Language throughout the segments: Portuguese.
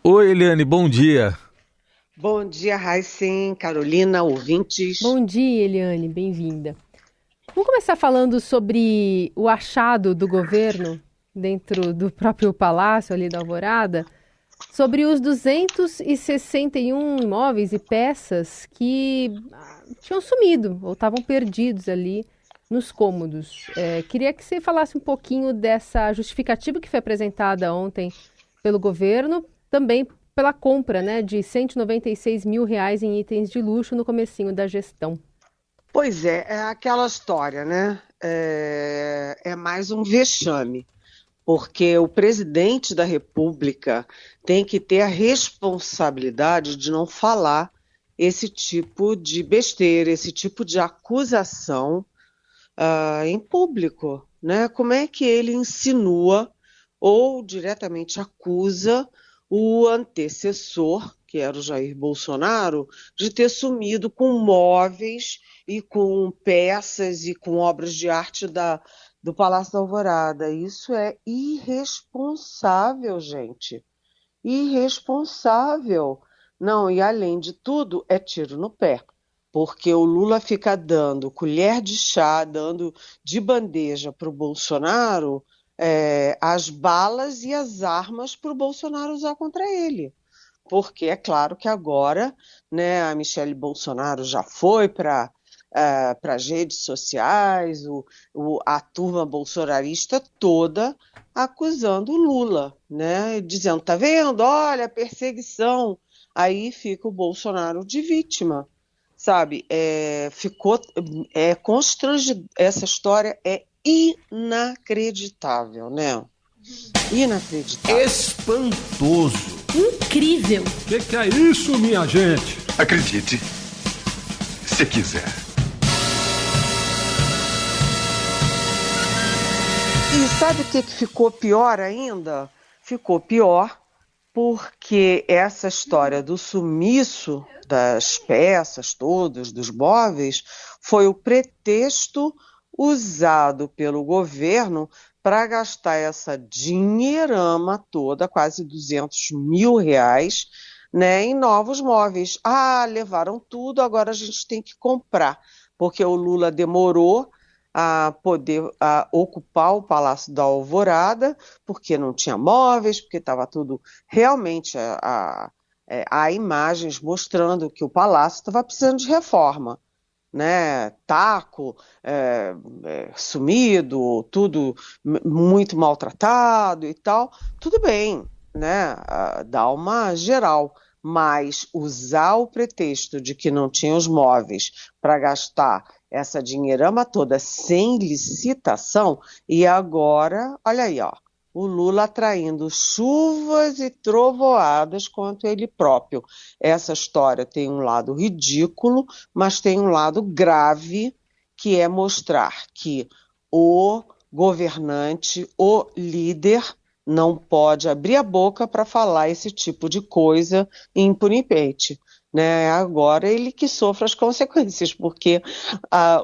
Oi, Eliane, bom dia. Bom dia, Raíssen, Carolina, ouvintes. Bom dia, Eliane, bem-vinda. Vamos começar falando sobre o achado do governo dentro do próprio palácio ali da Alvorada, sobre os 261 imóveis e peças que tinham sumido ou estavam perdidos ali nos cômodos. Queria que você falasse um pouquinho dessa justificativa que foi apresentada ontem pelo governo, também pela compra, né, de R$ 196 mil em itens de luxo no comecinho da gestão. Pois é aquela história, né? É mais um vexame, porque o presidente da República tem que ter a responsabilidade de não falar esse tipo de besteira, esse tipo de acusação em público, né? Como é que ele insinua ou diretamente acusa o antecessor, que era o Jair Bolsonaro, de ter sumido com móveis e com peças e com obras de arte do Palácio da Alvorada? Isso é irresponsável, gente. Irresponsável. Não, e além de tudo, é tiro no pé. Porque o Lula fica dando colher de chá, dando de bandeja para o Bolsonaro as balas e as armas para o Bolsonaro usar contra ele. Porque é claro que agora, né, a Michele Bolsonaro já foi para as redes sociais, a turma bolsonarista toda acusando o Lula, né, dizendo, tá vendo, olha, perseguição. Aí fica o Bolsonaro de vítima, sabe? Ficou constrangido. Essa história é inacreditável, né? Inacreditável. Espantoso. Incrível! Que é isso, minha gente? Acredite, se quiser. E sabe o que ficou pior ainda? Ficou pior porque essa história do sumiço das peças todas, dos móveis, foi o pretexto usado pelo governo para gastar essa dinheirama toda, quase R$ 200 mil, né, em novos móveis. Ah, levaram tudo, agora a gente tem que comprar, porque o Lula demorou a poder ocupar o Palácio da Alvorada, porque não tinha móveis, porque estava tudo realmente... há imagens mostrando que o palácio estava precisando de reforma, né? Taco, sumido, tudo muito maltratado e tal. Tudo bem, né? Dá uma geral, mas usar o pretexto de que não tinha os móveis para gastar essa dinheirama toda sem licitação, e agora, olha aí, ó, o Lula atraindo chuvas e trovoadas contra ele próprio. Essa história tem um lado ridículo, mas tem um lado grave, que é mostrar que o governante, o líder, não pode abrir a boca para falar esse tipo de coisa impunemente. Né? Agora ele que sofre as consequências, porque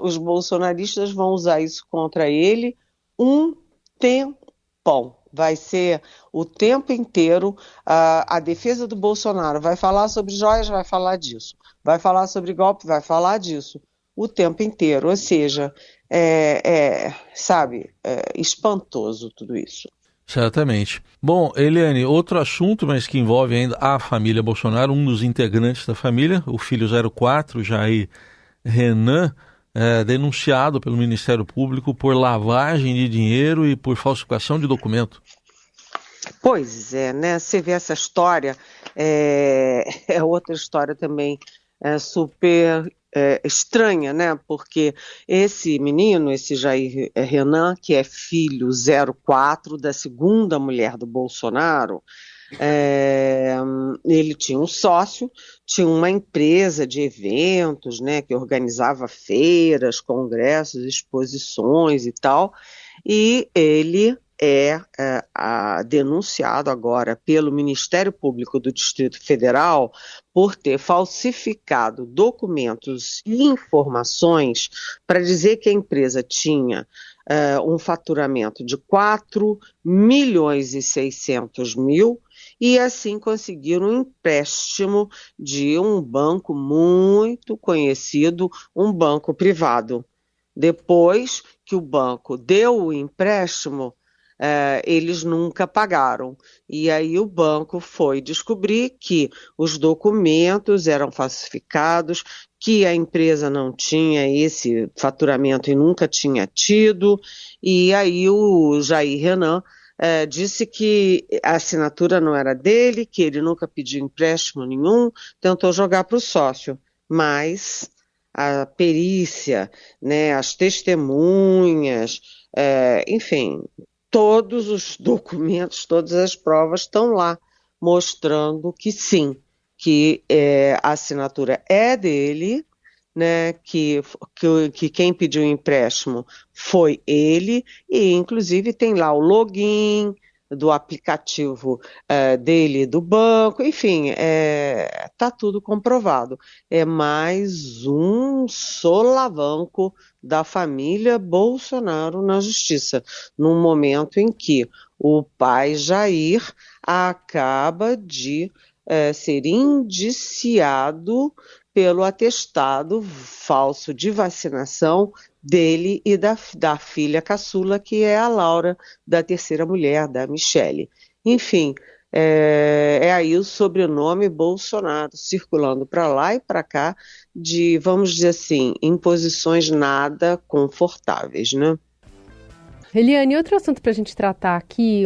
os bolsonaristas vão usar isso contra ele um tempão. Vai ser o tempo inteiro a defesa do Bolsonaro. Vai falar sobre joias, vai falar disso. Vai falar sobre golpe, vai falar disso. O tempo inteiro. Ou seja, espantoso tudo isso. Certamente. Bom, Eliane, outro assunto, mas que envolve ainda a família Bolsonaro, um dos integrantes da família, o filho 04, Jair Renan, denunciado pelo Ministério Público por lavagem de dinheiro e por falsificação de documento. Pois é, né? Você vê essa história, é outra história também super estranha, né? Porque esse menino, esse Jair Renan, que é filho 04 da segunda mulher do Bolsonaro, ele tinha um sócio, tinha uma empresa de eventos, né, que organizava feiras, congressos, exposições e tal, e ele denunciado agora pelo Ministério Público do Distrito Federal por ter falsificado documentos e informações para dizer que a empresa tinha um faturamento de 4 milhões e 600 mil e assim conseguiram um empréstimo de um banco muito conhecido, um banco privado. Depois que o banco deu o empréstimo, eles nunca pagaram. E aí o banco foi descobrir que os documentos eram falsificados, que a empresa não tinha esse faturamento e nunca tinha tido. E aí o Jair Renan disse que a assinatura não era dele, que ele nunca pediu empréstimo nenhum, tentou jogar para o sócio. Mas a perícia, né, as testemunhas, enfim, todos os documentos, todas as provas estão lá, mostrando que sim, que a assinatura é dele, né, que quem pediu o empréstimo foi ele, e inclusive tem lá o login do aplicativo dele, do banco, enfim, está tudo comprovado. É mais um solavanco da família Bolsonaro na justiça, num momento em que o pai Jair acaba de ser indiciado pelo atestado falso de vacinação dele e da filha caçula, que é a Laura, da terceira mulher, da Michele. Enfim, aí o sobrenome Bolsonaro circulando para lá e para cá de, vamos dizer assim, imposições nada confortáveis, né? Eliane, outro assunto para a gente tratar aqui,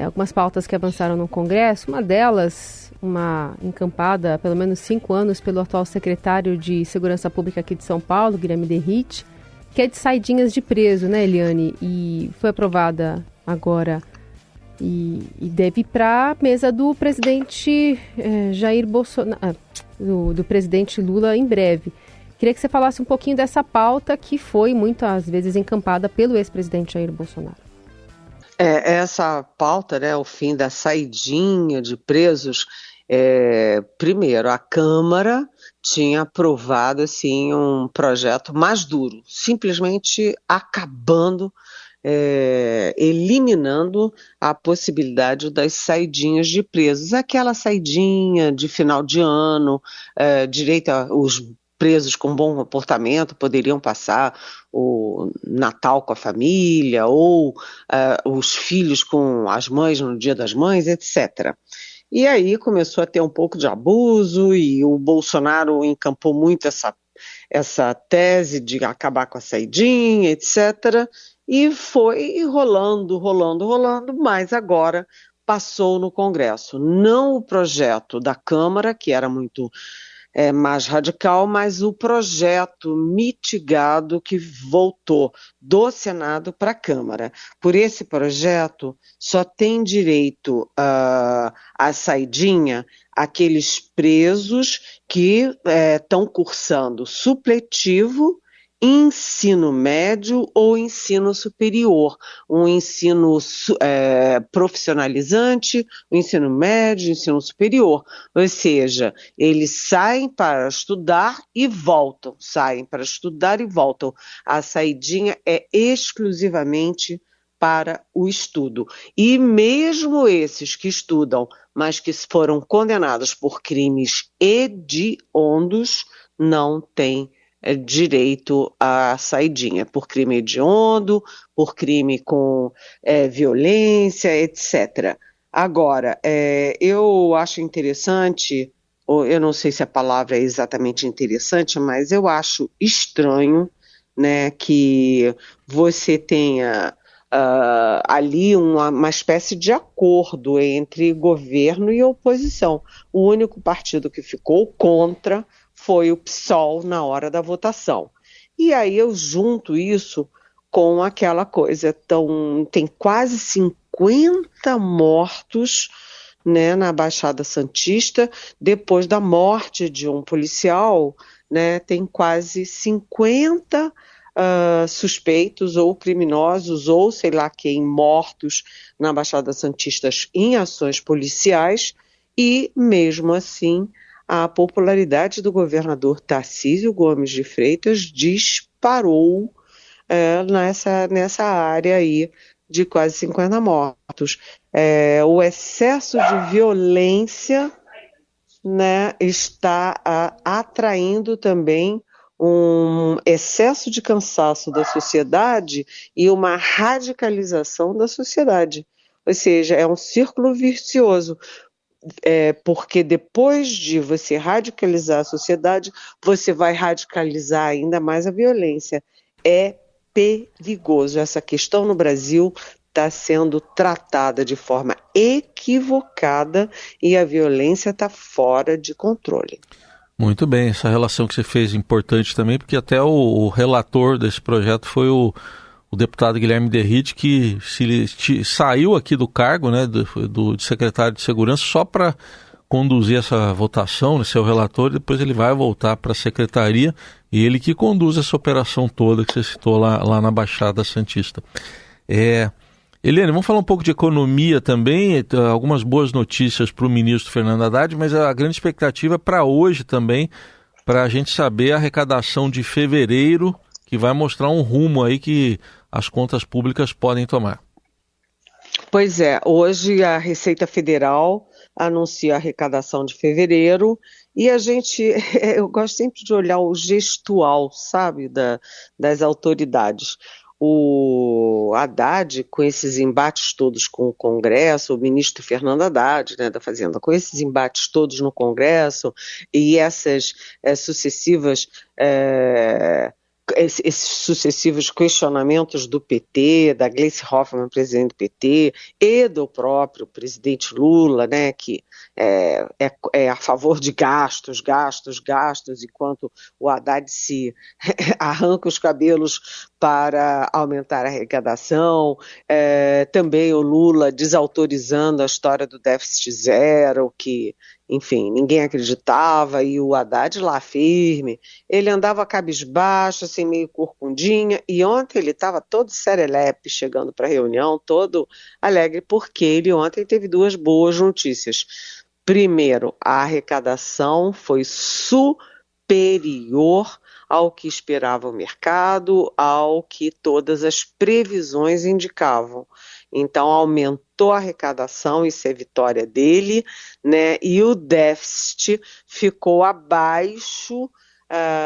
algumas pautas que avançaram no Congresso, uma delas, uma encampada há pelo menos 5 anos pelo atual secretário de Segurança Pública aqui de São Paulo, Guilherme Derrite, que é de saidinhas de preso, né, Eliane? E foi aprovada agora e deve ir para a mesa do presidente Jair Bolsonaro, do presidente Lula em breve. Queria que você falasse um pouquinho dessa pauta que foi muitas vezes encampada pelo ex-presidente Jair Bolsonaro. Essa pauta, né, o fim da saidinha de presos, primeiro, a Câmara tinha aprovado assim, um projeto mais duro, simplesmente acabando, eliminando a possibilidade das saidinhas de presos. Aquela saidinha de final de ano, os presos com bom comportamento poderiam passar o Natal com a família ou os filhos com as mães no Dia das Mães, etc. E aí começou a ter um pouco de abuso e o Bolsonaro encampou muito essa tese de acabar com a saidinha, etc. E foi rolando, mas agora passou no Congresso. Não o projeto da Câmara, que era muito mais radical, mas o projeto mitigado que voltou do Senado para a Câmara. Por esse projeto, só tem direito à saidinha aqueles presos que estão cursando supletivo, ensino médio ou ensino superior, um ensino profissionalizante, o ensino médio, ensino superior, ou seja, eles saem para estudar e voltam, a saidinha é exclusivamente para o estudo. E mesmo esses que estudam, mas que foram condenados por crimes hediondos, não têm direito à saidinha, por crime hediondo, por crime com violência, etc. Agora, eu acho interessante, ou eu não sei se a palavra é exatamente interessante, mas eu acho estranho, né, que você tenha ali uma espécie de acordo entre governo e oposição. O único partido que ficou contra foi o PSOL na hora da votação. E aí eu junto isso com aquela coisa, tem quase 50 mortos, né, na Baixada Santista, depois da morte de um policial, né, tem quase 50 suspeitos ou criminosos ou sei lá quem mortos na Baixada Santista em ações policiais e mesmo assim a popularidade do governador Tarcísio Gomes de Freitas disparou nessa área aí de quase 50 mortos. O excesso de violência, né, está atraindo também um excesso de cansaço da sociedade e uma radicalização da sociedade. Ou seja, é um círculo vicioso, porque depois de você radicalizar a sociedade, você vai radicalizar ainda mais a violência. É perigoso. Essa questão no Brasil está sendo tratada de forma equivocada e a violência está fora de controle. Muito bem, essa relação que você fez é importante também, porque até o relator desse projeto foi o deputado Guilherme Derrite, que saiu aqui do cargo, né, de secretário de Segurança, só para conduzir essa votação, né, ser o relator, depois ele vai voltar para a secretaria, e ele que conduz essa operação toda que você citou lá na Baixada Santista. Eliane, vamos falar um pouco de economia também, algumas boas notícias para o ministro Fernando Haddad, mas a grande expectativa é para hoje também, para a gente saber a arrecadação de fevereiro, que vai mostrar um rumo aí que as contas públicas podem tomar. Pois é, hoje a Receita Federal anuncia a arrecadação de fevereiro e eu gosto sempre de olhar o gestual, sabe, das autoridades. O Haddad, com esses embates todos com o Congresso, o ministro Fernando Haddad, né, da Fazenda, com esses embates todos no Congresso e essas esses sucessivos questionamentos do PT, da Gleice Hoffmann, presidente do PT, e do próprio presidente Lula, né, que é a favor de gastos, enquanto o Haddad se arranca os cabelos para aumentar a arrecadação, também o Lula desautorizando a história do déficit zero, que, enfim, ninguém acreditava, e o Haddad lá firme, ele andava cabisbaixo, assim, meio corcundinha, e ontem ele estava todo serelepe, chegando para a reunião, todo alegre, porque ele ontem teve duas boas notícias. Primeiro, a arrecadação foi superior ao que esperava o mercado, ao que todas as previsões indicavam. Então, aumentou a arrecadação, isso é vitória dele, né? E o déficit ficou abaixo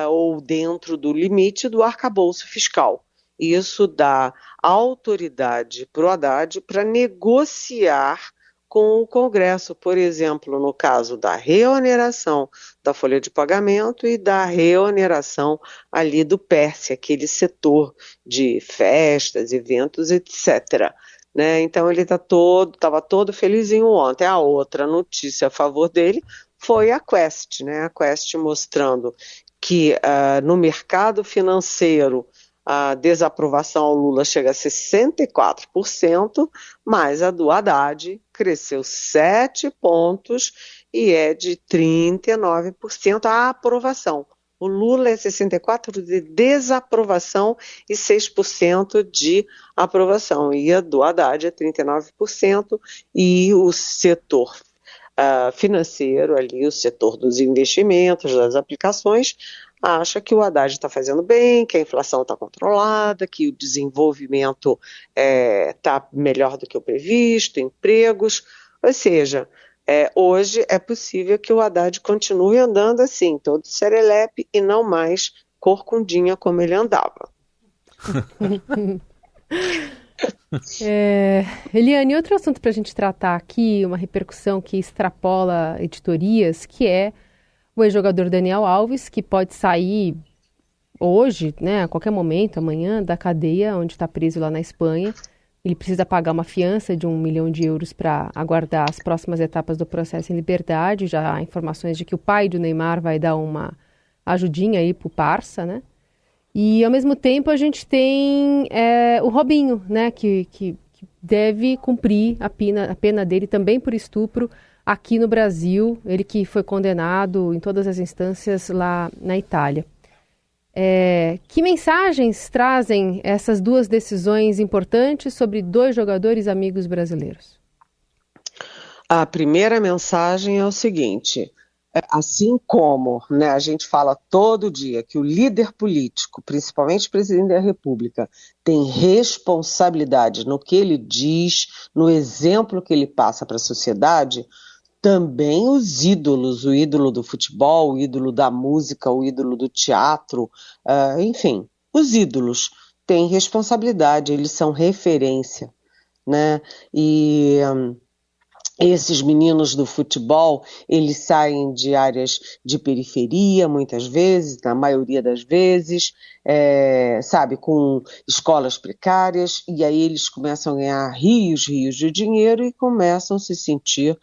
ou dentro do limite do arcabouço fiscal. Isso dá autoridade para o Haddad para negociar com o Congresso, por exemplo, no caso da reoneração da folha de pagamento e da reoneração ali do PERSE, aquele setor de festas, eventos, etc. Né? Então ele estava todo felizinho ontem. A outra notícia a favor dele foi a Quest, né? A Quest mostrando que no mercado financeiro a desaprovação ao Lula chega a 64%, mas a do Haddad cresceu 7 pontos e é de 39% a aprovação. O Lula é 64% de desaprovação e 6% de aprovação. E a do Haddad é 39% e o setor financeiro ali, o setor dos investimentos, das aplicações, acha que o Haddad está fazendo bem, que a inflação está controlada, que o desenvolvimento está melhor do que o previsto, empregos, ou seja, hoje é possível que o Haddad continue andando assim, todo serelepe e não mais corcundinha como ele andava. Eliane, outro assunto para a gente tratar aqui, uma repercussão que extrapola editorias, que é o ex-jogador Daniel Alves, que pode sair hoje, né, a qualquer momento, amanhã, da cadeia onde está preso lá na Espanha. Ele precisa pagar uma fiança de 1 milhão de euros para aguardar as próximas etapas do processo em liberdade. Já há informações de que o pai do Neymar vai dar uma ajudinha aí para o Barça, né? E, ao mesmo tempo, a gente tem o Robinho, né, que deve cumprir a pena dele também por estupro aqui no Brasil, ele que foi condenado em todas as instâncias lá na Itália. Que mensagens trazem essas duas decisões importantes sobre dois jogadores amigos brasileiros? A primeira mensagem é o seguinte: Assim como, né, a gente fala todo dia que o líder político, principalmente o presidente da República, tem responsabilidade no que ele diz, no exemplo que ele passa para a sociedade, também os ídolos, o ídolo do futebol, o ídolo da música, o ídolo do teatro, enfim, os ídolos têm responsabilidade, eles são referência, né? E esses meninos do futebol, eles saem de áreas de periferia, muitas vezes, na maioria das vezes, sabe, com escolas precárias, e aí eles começam a ganhar rios de dinheiro e começam a se sentir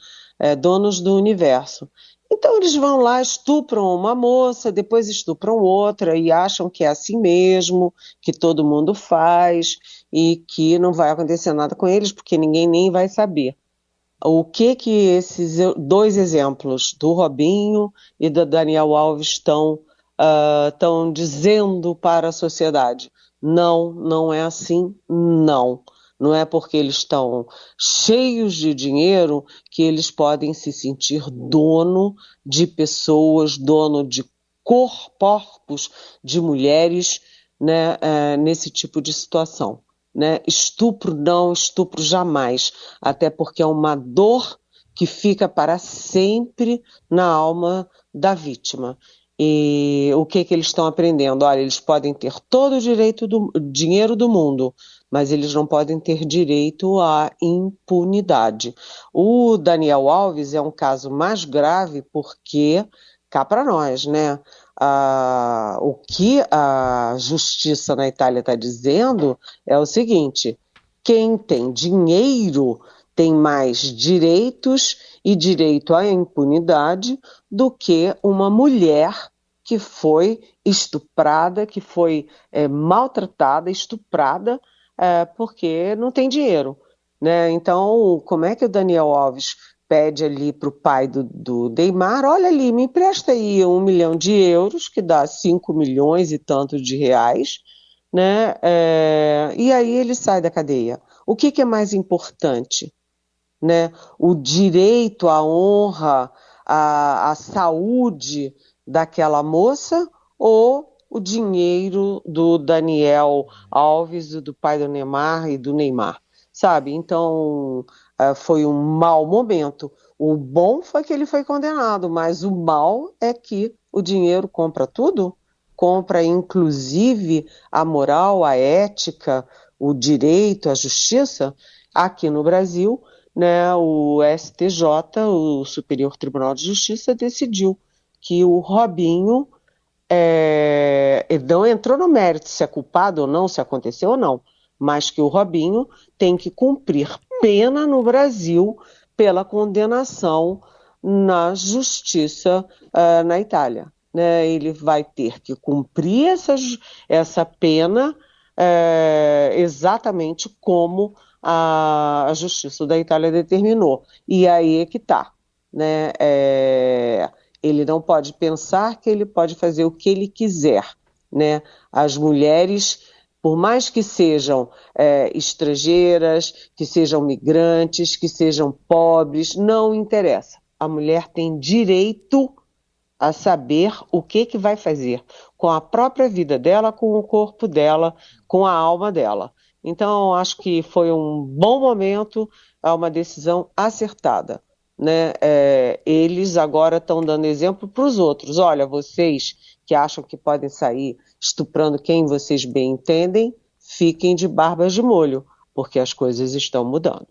donos do universo. Então eles vão lá, estupram uma moça, depois estupram outra e acham que é assim mesmo, que todo mundo faz e que não vai acontecer nada com eles porque ninguém nem vai saber. O que esses dois exemplos do Robinho e do Daniel Alves estão dizendo para a sociedade? Não, não é assim, não. Não é porque eles estão cheios de dinheiro que eles podem se sentir dono de pessoas, dono de corpos de mulheres, né, nesse tipo de situação. Né? Estupro não, estupro jamais, até porque é uma dor que fica para sempre na alma da vítima. E o que eles estão aprendendo? Olha, eles podem ter todo o direito do dinheiro do mundo, mas eles não podem ter direito à impunidade. O Daniel Alves é um caso mais grave porque, cá para nós, né? O que a justiça na Itália está dizendo é o seguinte: quem tem dinheiro tem mais direitos e direito à impunidade do que uma mulher que foi estuprada, que foi maltratada, estuprada, porque não tem dinheiro, né? Então, como é que o Daniel Alves pede ali para o pai do Neymar, olha ali, me empresta aí 1 milhão de euros, que dá 5 milhões e tanto de reais, né? E aí ele sai da cadeia. O que é mais importante? Né? O direito à honra, à saúde daquela moça ou o dinheiro do Daniel Alves, do pai do Neymar e do Neymar? Sabe? Então, foi um mau momento. O bom foi que ele foi condenado, mas o mal é que o dinheiro compra tudo, compra inclusive a moral, a ética, o direito, a justiça. Aqui no Brasil, né, o STJ, o Superior Tribunal de Justiça, decidiu que o Robinho não entrou no mérito se é culpado ou não, se aconteceu ou não, mas que o Robinho tem que cumprir pena no Brasil pela condenação na justiça na Itália. Né? Ele vai ter que cumprir essa pena exatamente como a justiça da Itália determinou. E aí é que está. Né? Ele não pode pensar que ele pode fazer o que ele quiser. Né? As mulheres, por mais que sejam estrangeiras, que sejam migrantes, que sejam pobres, não interessa. A mulher tem direito a saber o que vai fazer com a própria vida dela, com o corpo dela, com a alma dela. Então, acho que foi um bom momento, uma decisão acertada. Né? Eles agora estão dando exemplo para os outros. Olha, vocês que acham que podem sair estuprando quem vocês bem entendem, fiquem de barbas de molho, porque as coisas estão mudando.